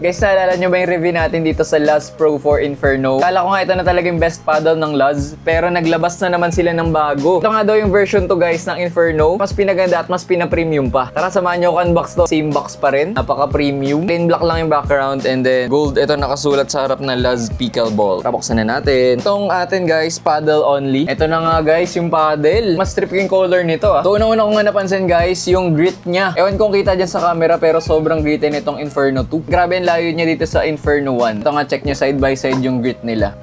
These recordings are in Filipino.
Guys, naalala nyo ba yung review natin dito sa Luz Pro 4 Inferno? Kala ko nga ito na talagang best paddle ng Luz, pero naglabas na naman sila ng bago. Ito nga daw yung version to guys ng Inferno. Mas pinaganda at mas pina-premium pa. Tara, samahan nyo ako unbox to. Same box pa rin. Napaka-premium. Plain black lang yung background and then gold. Ito nakasulat sa harap na Luz Pickleball. Tapoksan na natin. Itong atin guys, paddle only. Ito na nga guys, yung paddle. Mas trip yung color nito ah. So, una-una ko nga napansin guys, yung grit niya. Ewan kung kita dyan sa camera, pero sobrang gritty nitong Inferno 2. Grabe yung layo niya dito sa Inferno 1. Ito nga, check nyo side by side yung grit nila.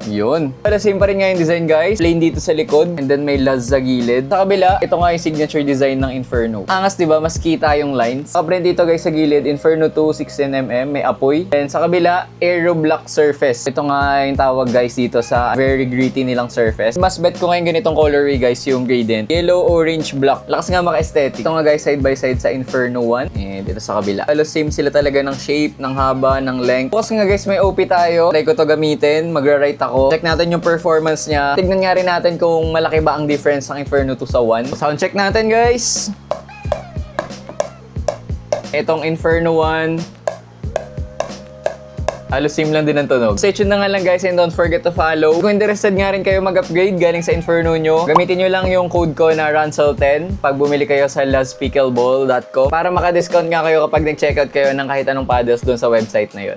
Yun. Pero same pa rin nga yung design guys. Plain dito sa likod and then may Luz sa gilid. Sa kabila, ito nga yung signature design ng Inferno. Angas diba? Mas kita yung lines. Kaprint dito guys sa gilid, Inferno 2 16mm, may apoy. And sa kabila, Aero Black surface. Ito nga yung tawag guys dito sa very gritty nilang surface. Mas bet ko ngayon ganitong colorway guys yung gradient. Yellow, orange, black. Lakas nga maka-aesthetic. Ito nga guys side by side sa Inferno 1. And dito sa kabila. Halos same sila talaga ng shape, ng haba, ng length. Tapos nga guys may OP tayo. Try ko to gamitin. Magra-right ako. Check natin yung performance niya. Tignan nga rin natin kung malaki ba ang difference ng Inferno 2 sa 1. Sound check natin guys. Itong Inferno 1. Halos same lang din ang tunog. Stay tuned na nga lang guys and don't forget to follow. Kung interested nga rin kayo mag-upgrade galing sa Inferno nyo, gamitin nyo lang yung code ko na RANSEL10 pag bumili kayo sa luzpickleball.com para maka-discount nga kayo kapag nag-checkout kayo ng kahit anong paddles doon sa website na yun.